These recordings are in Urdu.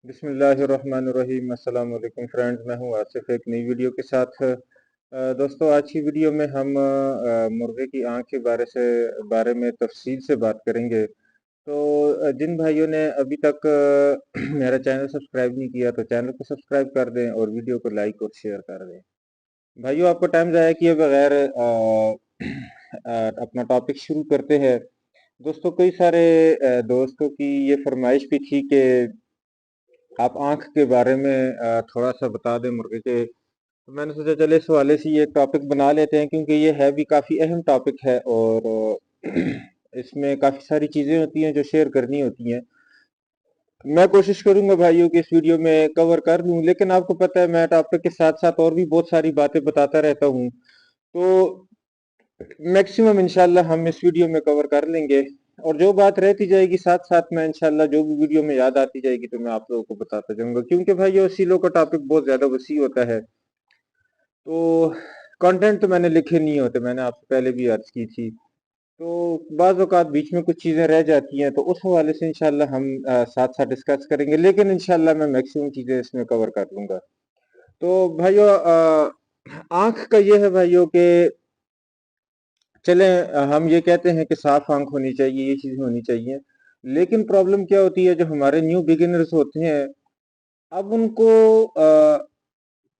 بسم اللہ الرحمن الرحیم۔ السلام علیکم فرینڈز، میں ہوں آصف ایک نئی ویڈیو کے ساتھ۔ دوستو، آج کی ویڈیو میں ہم مرغے کی آنکھ کے بارے میں تفصیل سے بات کریں گے۔ تو جن بھائیوں نے ابھی تک میرا چینل سبسکرائب نہیں کیا تو چینل کو سبسکرائب کر دیں اور ویڈیو کو لائک اور شیئر کر دیں۔ بھائیوں، آپ کو ٹائم ضائع کیے بغیر اپنا ٹاپک شروع کرتے ہیں۔ دوستو، کئی سارے دوستوں کی یہ فرمائش بھی تھی کہ آپ آنکھ کے بارے میں تھوڑا سا بتا دیں مرغے کے۔ تو میں نے سوچا چلے اس حوالے سے یہ ٹاپک بنا لیتے ہیں، کیونکہ یہ ہے بھی کافی اہم ٹاپک ہے اور اس میں کافی ساری چیزیں ہوتی ہیں جو شیئر کرنی ہوتی ہیں۔ میں کوشش کروں گا بھائیوں کہ اس ویڈیو میں کور کر لوں، لیکن آپ کو پتہ ہے میں ٹاپک کے ساتھ ساتھ اور بھی بہت ساری باتیں بتاتا رہتا ہوں، تو میکسیمم انشاءاللہ ہم اس ویڈیو میں کور کر لیں گے، اور جو بات رہتی جائے گی ساتھ ساتھ میں انشاءاللہ جو بھی ویڈیو میں یاد آتی جائے گی تو میں آپ لوگوں کو بتاتا جاؤں گا، کیونکہ بھائی اصیلوں کا ٹاپک بہت زیادہ وسیع ہوتا ہے، تو کانٹینٹ تو میں نے لکھے نہیں ہوتے، میں نے آپ سے پہلے بھی عرض کی تھی، تو بعض اوقات بیچ میں کچھ چیزیں رہ جاتی ہیں، تو اس حوالے سے انشاءاللہ ہم ساتھ ساتھ ڈسکس کریں گے، لیکن انشاءاللہ میں میکسیمم چیزیں اس میں کور کر لوں گا۔ تو بھائیو، آنکھ کا یہ ہے بھائیو کہ چلیں ہم یہ کہتے ہیں کہ صاف آنکھ ہونی چاہیے، یہ چیزیں ہونی چاہیے، لیکن پرابلم کیا ہوتی ہے، جو ہمارے نیو بگنرز ہوتے ہیں اب ان کو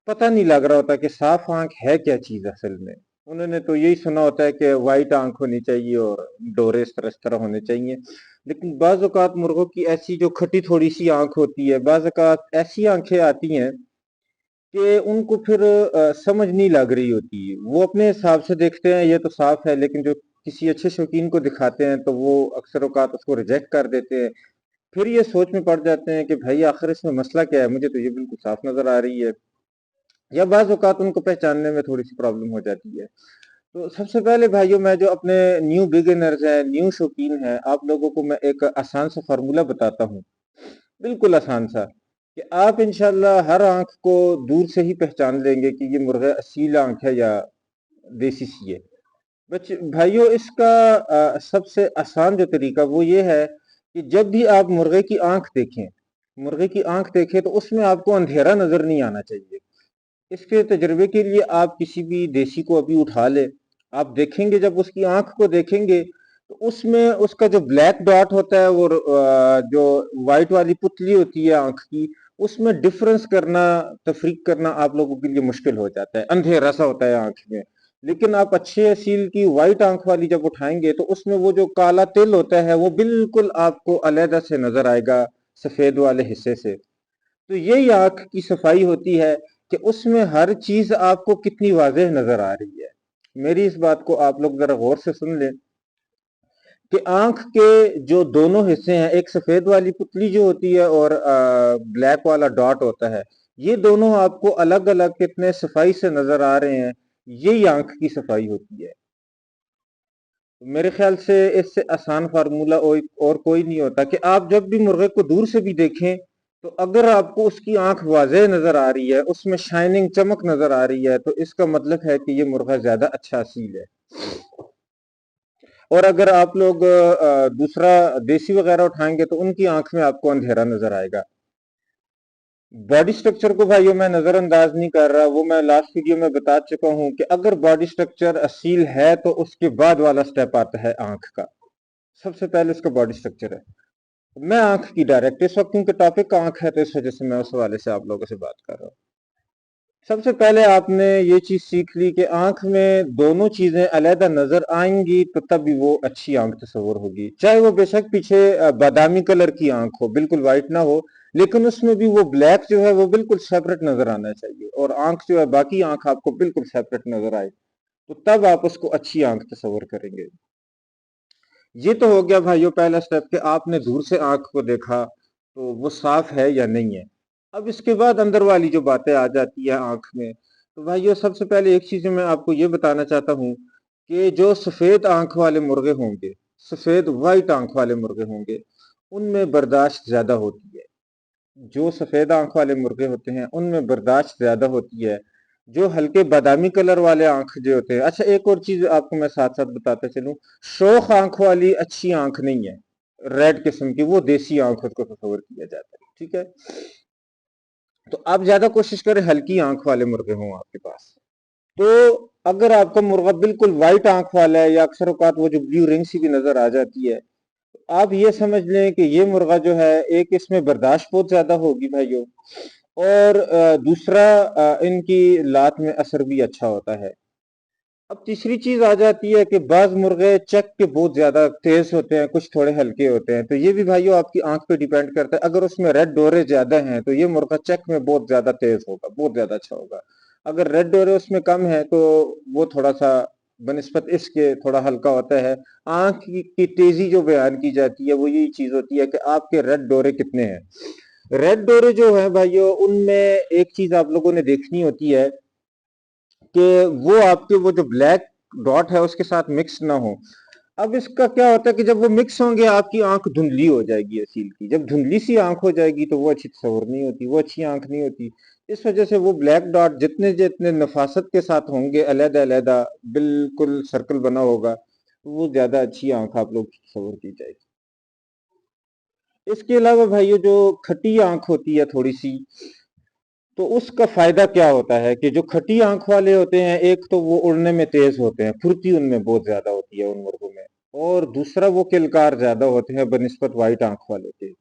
پتہ نہیں لگ رہا ہوتا کہ صاف آنکھ ہے کیا چیز اصل میں۔ انہوں نے تو یہی سنا ہوتا ہے کہ وائٹ آنکھ ہونی چاہیے اور ڈورے اس طرح ہونے چاہیے، لیکن بعض اوقات مرغوں کی ایسی جو کھٹی تھوڑی سی آنکھ ہوتی ہے، بعض اوقات ایسی آنکھیں آتی ہیں کہ ان کو پھر سمجھ نہیں لگ رہی ہوتی، وہ اپنے حساب سے دیکھتے ہیں یہ تو صاف ہے، لیکن جو کسی اچھے شوقین کو دکھاتے ہیں تو وہ اکثر اوقات اس کو ریجیکٹ کر دیتے ہیں، پھر یہ سوچ میں پڑ جاتے ہیں کہ بھائی آخر اس میں مسئلہ کیا ہے، مجھے تو یہ بالکل صاف نظر آ رہی ہے، یا بعض اوقات ان کو پہچاننے میں تھوڑی سی پرابلم ہو جاتی ہے۔ تو سب سے پہلے بھائیوں، میں جو اپنے نیو بگنرز ہیں، نیو شوقین ہیں، آپ لوگوں کو میں ایک آسان سا فارمولہ بتاتا ہوں، بالکل آسان سا، کہ آپ انشاءاللہ ہر آنکھ کو دور سے ہی پہچان لیں گے کہ یہ مرغہ اصیل آنکھ ہے یا دیسی سی ہے۔ بھائیوں، اس کا سب سے آسان جو طریقہ وہ یہ ہے کہ جب بھی آپ مرغے کی آنکھ دیکھیں تو اس میں آپ کو اندھیرا نظر نہیں آنا چاہیے۔ اس کے تجربے کے لیے آپ کسی بھی دیسی کو ابھی اٹھا لیں، آپ دیکھیں گے جب اس کی آنکھ کو دیکھیں گے تو اس میں اس کا جو بلیک ڈاٹ ہوتا ہے اور جو وائٹ والی پتلی ہوتی ہے آنکھ کی، اس میں ڈفرنس کرنا، تفریق کرنا آپ لوگوں کے لیے مشکل ہو جاتا ہے، اندھیرا سا ہوتا ہے آنکھ میں۔ لیکن آپ اچھے اصیل کی وائٹ آنکھ والی جب اٹھائیں گے تو اس میں وہ جو کالا تل ہوتا ہے وہ بالکل آپ کو علیحدہ سے نظر آئے گا سفید والے حصے سے۔ تو یہی آنکھ کی صفائی ہوتی ہے کہ اس میں ہر چیز آپ کو کتنی واضح نظر آ رہی ہے۔ میری اس بات کو آپ لوگ ذرا غور سے سن لیں کہ آنکھ کے جو دونوں حصے ہیں، ایک سفید والی پتلی جو ہوتی ہے اور بلیک والا ڈاٹ ہوتا ہے، یہ دونوں آپ کو الگ الگ کتنے صفائی سے نظر آ رہے ہیں، یہی آنکھ کی صفائی ہوتی ہے۔ میرے خیال سے اس سے آسان فارمولہ اور کوئی نہیں ہوتا کہ آپ جب بھی مرغے کو دور سے بھی دیکھیں تو اگر آپ کو اس کی آنکھ واضح نظر آ رہی ہے، اس میں شائننگ چمک نظر آ رہی ہے، تو اس کا مطلب ہے کہ یہ مرغہ زیادہ اچھا اصیل ہے۔ اور اگر آپ لوگ دوسرا دیسی وغیرہ اٹھائیں گے تو ان کی آنکھ میں آپ کو اندھیرا نظر آئے گا۔ باڈی سٹرکچر کو بھائیوں میں نظر انداز نہیں کر رہا، وہ میں لاسٹ ویڈیو میں بتا چکا ہوں کہ اگر باڈی سٹرکچر اصیل ہے تو اس کے بعد والا سٹیپ آتا ہے آنکھ کا۔ سب سے پہلے اس کا باڈی سٹرکچر ہے۔ میں آنکھ کی ڈائریکٹ اس وقت کیونکہ ٹاپک آنکھ ہے تو اس وجہ سے میں اس حوالے سے آپ لوگوں سے بات کر رہا ہوں۔ سب سے پہلے آپ نے یہ چیز سیکھ لی کہ آنکھ میں دونوں چیزیں علیحدہ نظر آئیں گی تو تب بھی وہ اچھی آنکھ تصور ہوگی، چاہے وہ بے شک پیچھے بادامی کلر کی آنکھ ہو، بالکل وائٹ نہ ہو، لیکن اس میں بھی وہ بلیک جو ہے وہ بالکل سیپریٹ نظر آنا چاہیے، اور آنکھ جو ہے باقی آنکھ آپ کو بالکل سیپریٹ نظر آئے، تو تب آپ اس کو اچھی آنکھ تصور کریں گے۔ یہ تو ہو گیا بھائیو پہلا سٹیپ کہ آپ نے دور سے آنکھ کو دیکھا تو وہ صاف ہے یا نہیں ہے۔ اب اس کے بعد اندر والی جو باتیں آ جاتی ہے آنکھ میں، تو بھائیو سب سے پہلے ایک چیز میں آپ کو یہ بتانا چاہتا ہوں کہ جو سفید آنکھ والے مرغے ہوں گے، سفید وائٹ آنکھ والے مرغے ہوں گے، ان میں برداشت زیادہ ہوتی ہے۔ جو سفید آنکھ والے مرغے ہوتے ہیں ان میں برداشت زیادہ ہوتی ہے، جو ہلکے بادامی کلر والے آنکھ جو ہوتے ہیں۔ اچھا، ایک اور چیز آپ کو میں ساتھ ساتھ بتاتا چلوں، شوخ آنکھ والی اچھی آنکھ نہیں ہے، ریڈ قسم کی، وہ دیسی آنکھ کو تصور کیا جاتا ہے۔ ٹھیک ہے، تو آپ زیادہ کوشش کریں ہلکی آنکھ والے مرغے ہوں آپ کے پاس. تو اگر آپ کا مرغا بالکل وائٹ آنکھ والا ہے یا اکثر اوقات وہ جو بلیو رنگ سی بھی نظر آ جاتی ہے، آپ یہ سمجھ لیں کہ یہ مرغا جو ہے ایک اس میں برداشت بہت زیادہ ہوگی بھائیوں، اور دوسرا ان کی لات میں اثر بھی اچھا ہوتا ہے. اب تیسری چیز آ جاتی ہے کہ بعض مرغے چیک کے بہت زیادہ تیز ہوتے ہیں، کچھ تھوڑے ہلکے ہوتے ہیں. تو یہ بھی بھائیوں آپ کی آنکھ پہ ڈیپینڈ کرتا ہے. اگر اس میں ریڈ ڈورے زیادہ ہیں تو یہ مرغا چیک میں بہت زیادہ تیز ہوگا، بہت زیادہ اچھا ہوگا. اگر ریڈ ڈورے اس میں کم ہے تو وہ تھوڑا سا بنسبت اس کے تھوڑا ہلکا ہوتا ہے. آنکھ کی تیزی جو بیان کی جاتی ہے وہ یہی چیز ہوتی ہے کہ آپ کے ریڈ ڈورے کتنے ہیں. ریڈ ڈورے جو ہیں بھائیوں، ان میں ایک چیز آپ لوگوں نے دیکھنی ہوتی ہے کہ وہ آپ کے وہ جو بلیک ڈاٹ ہے اس کے ساتھ مکس نہ ہو. اب اس کا کیا ہوتا ہے کہ جب وہ مکس ہوں گے آپ کی آنکھ دھندلی ہو جائے گی اصیل کی. جب دھندلی سی آنکھ ہو جائے گی تو وہ اچھی تصور نہیں ہوتی، وہ اچھی آنکھ نہیں ہوتی. اس وجہ سے وہ بلیک ڈاٹ جتنے جتنے نفاست کے ساتھ ہوں گے، علیحدہ علیحدہ بالکل سرکل بنا ہوگا، وہ زیادہ اچھی آنکھ آپ لوگ تصور کی جائے گی. اس کے علاوہ بھائیو جو کھٹی آنکھ ہوتی ہے تھوڑی سی، تو اس کا فائدہ کیا ہوتا ہے کہ جو کھٹی آنکھ والے ہوتے ہیں، ایک تو وہ اڑنے میں تیز ہوتے ہیں، پھرتی ان میں بہت زیادہ ہوتی ہے ان مرغوں میں، اور دوسرا وہ کلکار زیادہ ہوتے ہیں بنسبت وائٹ آنکھ والے کے.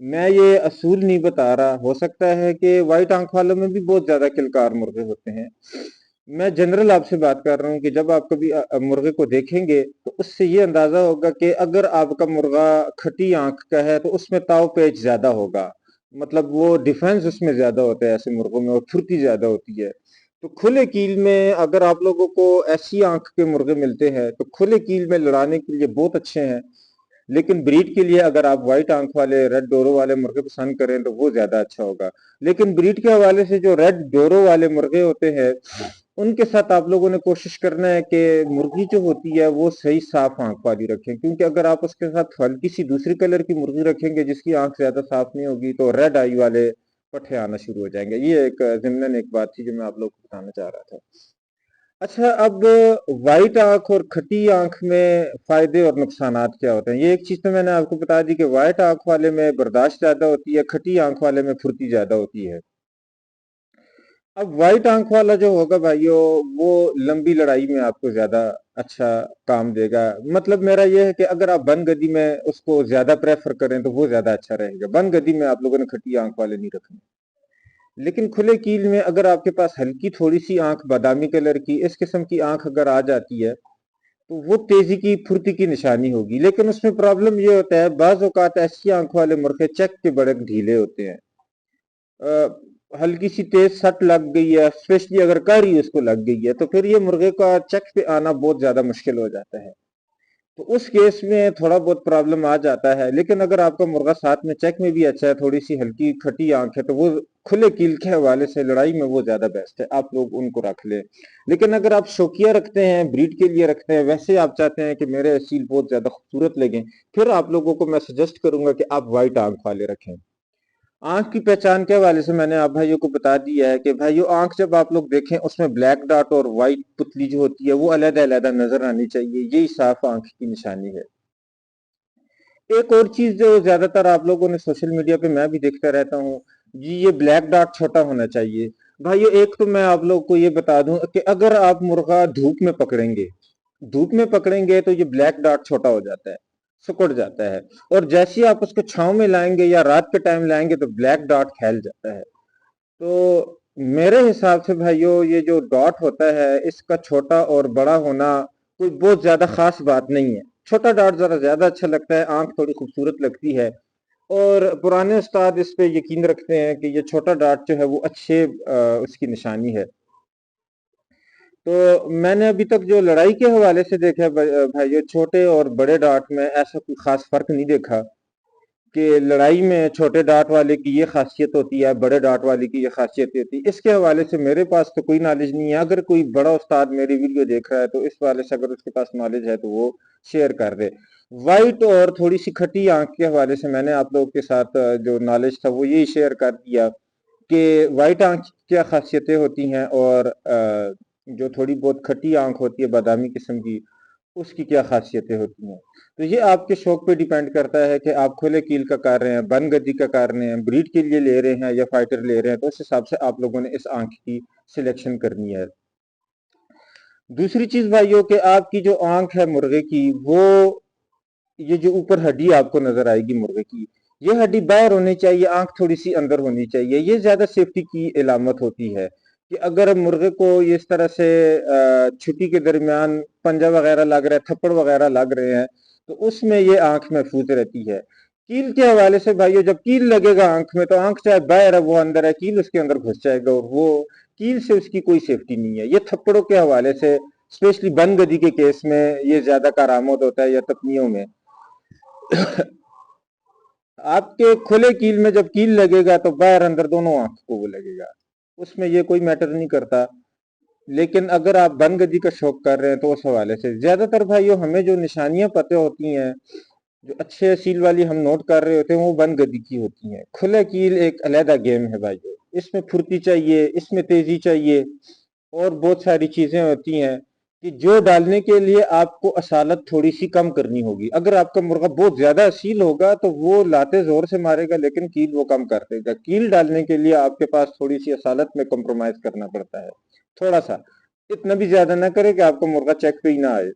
میں یہ اصول نہیں بتا رہا، ہو سکتا ہے کہ وائٹ آنکھ والوں میں بھی بہت زیادہ کلکار مرغے ہوتے ہیں. میں جنرل آپ سے بات کر رہا ہوں کہ جب آپ کبھی مرغے کو دیکھیں گے تو اس سے یہ اندازہ ہوگا کہ اگر آپ کا مرغا کھٹی آنکھ کا ہے تو اس میں تاؤ پیچ زیادہ ہوگا، مطلب وہ ڈیفنس اس میں زیادہ ہوتا ہے ایسے مرغوں میں، اور پھرتی زیادہ ہوتی ہے. تو کھلے کیل میں اگر آپ لوگوں کو ایسی آنکھ کے مرغے ملتے ہیں تو کھلے کیل میں لڑانے کے لیے بہت اچھے ہیں. لیکن بریڈ کے لیے اگر آپ وائٹ آنکھ والے ریڈ ڈورو والے مرغے پسند کریں تو وہ زیادہ اچھا ہوگا. لیکن بریڈ کے حوالے سے جو ریڈ ڈورو والے مرغے ہوتے ہیں ان کے ساتھ آپ لوگوں نے کوشش کرنا ہے کہ مرغی جو ہوتی ہے وہ صحیح صاف آنکھ والی رکھیں، کیونکہ اگر آپ اس کے ساتھ ہلکی سی دوسری کلر کی مرغی رکھیں گے جس کی آنکھ زیادہ صاف نہیں ہوگی تو ریڈ آئی والے پٹھے آنا شروع ہو جائیں گے. یہ ایک ضمناً ایک بات تھی جو میں آپ لوگ کو بتانا چاہ رہا تھا. اچھا، اب وائٹ آنکھ اور کھٹی آنکھ میں فائدے اور نقصانات کیا ہوتے ہیں؟ یہ ایک چیز تو میں نے آپ کو بتا دی کہ وائٹ آنکھ والے میں برداشت زیادہ ہوتی ہے، کھٹی آنکھ والے میں پھرتی زیادہ ہوتی ہے. اب وائٹ آنکھ والا جو ہوگا بھائیو وہ لمبی لڑائی میں آپ کو زیادہ اچھا کام دے گا. مطلب میرا یہ ہے کہ اگر آپ بند گدی میں اس کو زیادہ پریفر کریں تو وہ زیادہ اچھا رہے گا. بند گدی میں آپ لوگوں نے کھٹی آنکھ والے نہیں رکھنے. لیکن کھلے کیل میں اگر آپ کے پاس ہلکی تھوڑی سی آنکھ بادامی کلر کی اس قسم کی آنکھ اگر آ جاتی ہے تو وہ تیزی کی پھرتی کی نشانی ہوگی. لیکن اس میں پرابلم یہ ہوتا ہے بعض اوقات ایسی آنکھ والے مرغے چیک کے بڑے ڈھیلے ہوتے ہیں، ہلکی سی تیز سٹ لگ گئی ہے، اسپیشلی اگر کاری اس کو لگ گئی ہے تو پھر یہ مرغے کا چیک پہ آنا بہت زیادہ مشکل ہو جاتا ہے. تو اس کیس میں تھوڑا بہت پرابلم آ جاتا ہے. لیکن اگر آپ کا مرغا ساتھ میں چیک میں بھی اچھا ہے، تھوڑی سی ہلکی کھٹی آنکھ ہے، تو وہ کھلے کیل کے حوالے سے لڑائی میں وہ زیادہ بیسٹ ہے، آپ لوگ ان کو رکھ لیں. لیکن اگر آپ شوقیہ رکھتے ہیں، بریڈ کے لیے رکھتے ہیں، ویسے آپ چاہتے ہیں کہ میرے اصیل بہت زیادہ خوبصورت لگیں، پھر آپ لوگوں کو میں سجیسٹ کروں گا کہ آپ وائٹ آنکھ والے رکھیں. آنکھ کی پہچان کے حوالے سے میں نے آپ بھائیوں کو بتا دیا ہے کہ بھائیوں آنکھ جب آپ لوگ دیکھیں اس میں بلیک ڈاٹ اور وائٹ پتلی جو ہوتی ہے وہ علیحدہ علیحدہ نظر آنی چاہیے، یہی صاف آنکھ کی نشانی ہے. ایک اور چیز جو زیادہ تر آپ لوگوں نے سوشل میڈیا پہ میں بھی دیکھتا رہتا ہوں جی، یہ بلیک ڈاٹ چھوٹا ہونا چاہیے. بھائیو ایک تو میں آپ لوگ کو یہ بتا دوں کہ اگر آپ مرغا دھوپ میں پکڑیں گے، دھوپ میں پکڑیں گے تو یہ بلیک ڈاٹ چھوٹا ہو جاتا ہے، سکڑ جاتا ہے، اور جیسے ہی آپ اس کو چھاؤں میں لائیں گے یا رات کے ٹائم لائیں گے تو بلیک ڈاٹ پھیل جاتا ہے. تو میرے حساب سے بھائیو یہ جو ڈاٹ ہوتا ہے اس کا چھوٹا اور بڑا ہونا کوئی بہت زیادہ خاص بات نہیں ہے. چھوٹا ڈاٹ ذرا زیادہ اچھا لگتا ہے، آنکھ تھوڑی خوبصورت لگتی ہے، اور پرانے استاد اس پہ یقین رکھتے ہیں کہ یہ چھوٹا ڈاٹ جو ہے وہ اچھے اس کی نشانی ہے. تو میں نے ابھی تک جو لڑائی کے حوالے سے دیکھا بھائی چھوٹے اور بڑے ڈاٹ میں ایسا کوئی خاص فرق نہیں دیکھا کہ لڑائی میں چھوٹے ڈاٹ والے کی یہ خاصیت ہوتی ہے، بڑے ڈاٹ والے کی یہ خاصیت ہوتی ہے. اس کے حوالے سے میرے پاس تو کوئی نالج نہیں ہے. اگر کوئی بڑا استاد میری ویڈیو دیکھ رہا ہے تو اس حوالے سے اگر اس کے پاس نالج ہے تو وہ شیئر کر دے. وائٹ اور تھوڑی سی کھٹی آنکھ کے حوالے سے میں نے آپ لوگوں کے ساتھ جو نالج تھا وہ یہی شیئر کر دیا کہ وائٹ آنکھ کیا خاصیتیں ہوتی ہیں، اور جو تھوڑی بہت کھٹی آنکھ ہوتی ہے بادامی قسم کی اس کی کیا خاصیتیں ہوتی ہیں. تو یہ آپ کے شوق پہ ڈیپینڈ کرتا ہے کہ آپ کھلے کیل کا کر رہے ہیں، بن گدی کا کر رہے ہیں، بریڈ کے لیے لے رہے ہیں یا فائٹر لے رہے ہیں، تو اس حساب سے آپ لوگوں نے اس آنکھ کی سلیکشن کرنی ہے. دوسری چیز بھائیو کہ آپ کی جو آنکھ ہے مرغے کی، وہ یہ جو اوپر ہڈی آپ کو نظر آئے گی مرغے کی، یہ ہڈی باہر ہونی چاہیے، آنکھ تھوڑی سی اندر ہونی چاہیے. یہ زیادہ سیفٹی کی علامت ہوتی ہے کہ اگر مرغے کو اس طرح سے چھٹی کے درمیان پنجہ وغیرہ لگ رہا ہے، تھپڑ وغیرہ لگ رہے ہیں، تو اس میں یہ آنکھ محفوظ رہتی ہے. کیل کے حوالے سے بھائیو، جب کیل لگے گا آنکھ میں، تو آنکھ چاہے باہر ہے وہ اندر ہے، کیل اس کے اندر گھس جائے گا اور وہ کیل سے اس کی کوئی سیفٹی نہیں ہے. یہ تھپڑوں کے حوالے سے اسپیشلی بن گدی کے کیس میں یہ زیادہ کارآمد ہوتا ہے یا تپنیوں میں. آپ کے کھلے کیل میں جب کیل لگے گا تو باہر اندر دونوں آنکھ کو وہ لگے گا، اس میں یہ کوئی میٹر نہیں کرتا. لیکن اگر آپ بن گدی کا شوق کر رہے ہیں تو اس حوالے سے زیادہ تر بھائیوں ہمیں جو نشانیاں پتہ ہوتی ہیں، جو اچھے اصیل والی ہم نوٹ کر رہے ہوتے ہیں، وہ بن گدی کی ہوتی ہیں. کھلے کیل ایک علیحدہ گیم ہے بھائیوں، اس میں پھرتی چاہیے، اس میں تیزی چاہیے اور بہت ساری چیزیں ہوتی ہیں کہ جو ڈالنے کے لیے آپ کو اصالت تھوڑی سی کم کرنی ہوگی. اگر آپ کا مرغہ بہت زیادہ اصیل ہوگا تو وہ لاتے زور سے مارے گا، لیکن کیل وہ کم کر دے گا. کیل ڈالنے کے لیے آپ کے پاس تھوڑی سی اصالت میں کمپرومائز کرنا پڑتا ہے، تھوڑا سا، اتنا بھی زیادہ نہ کرے کہ آپ کا مرغہ چیک پہ ہی نہ آئے.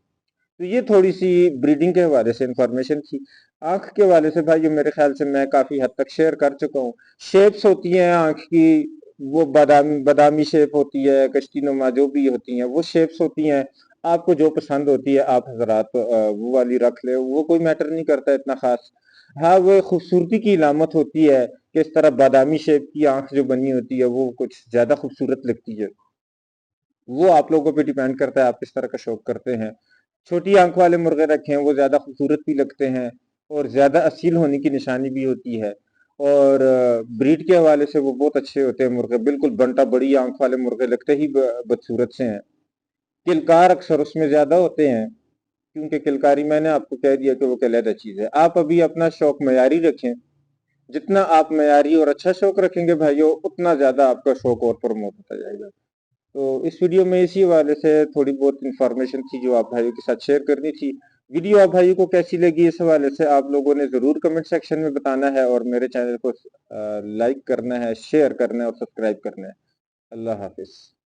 تو یہ تھوڑی سی بریڈنگ کے حوالے سے انفارمیشن تھی. آنکھ کے حوالے سے بھائی میرے خیال سے میں کافی حد تک شیئر کر چکا ہوں. شیپس ہوتی ہیں آنکھ کی، وہ بادامی شیپ ہوتی ہے، کشتی نما جو بھی ہوتی ہیں وہ شیپس ہوتی ہیں. آپ کو جو پسند ہوتی ہے آپ حضرات وہ والی رکھ لے، وہ کوئی میٹر نہیں کرتا اتنا خاص. ہاں وہ خوبصورتی کی علامت ہوتی ہے کہ اس طرح بادامی شیپ کی آنکھ جو بنی ہوتی ہے وہ کچھ زیادہ خوبصورت لگتی ہے. وہ آپ لوگوں پہ ڈیپینڈ کرتا ہے آپ کس طرح کا شوق کرتے ہیں. چھوٹی آنکھ والے مرغے رکھیں، وہ زیادہ خوبصورت بھی لگتے ہیں اور زیادہ اصیل ہونے کی نشانی بھی ہوتی ہے. اور بریڈ کے حوالے سے وہ بہت اچھے ہوتے ہیں مرغے، بالکل بنٹا بڑی آنکھ والے مرغے لگتے ہی بدصورت سے ہیں. کلکار اکثر اس میں زیادہ ہوتے ہیں، کیونکہ کلکاری میں نے آپ کو کہہ دیا کہ وہ علیحدہ چیز ہے. آپ ابھی اپنا شوق معیاری رکھیں، جتنا آپ معیاری اور اچھا شوق رکھیں گے بھائیو، اتنا زیادہ آپ کا شوق اور پروموٹ ہوتا جائے گا. تو اس ویڈیو میں اسی حوالے سے تھوڑی بہت انفارمیشن تھی جو آپ بھائیوں کے ساتھ شیئر کرنی تھی. ویڈیو آپ بھائیوں کو کیسی لگی اس حوالے سے آپ لوگوں نے ضرور کمنٹ سیکشن میں بتانا ہے، اور میرے چینل کو لائک کرنا ہے، شیئر کرنا ہے اور سبسکرائب کرنا ہے. اللہ حافظ.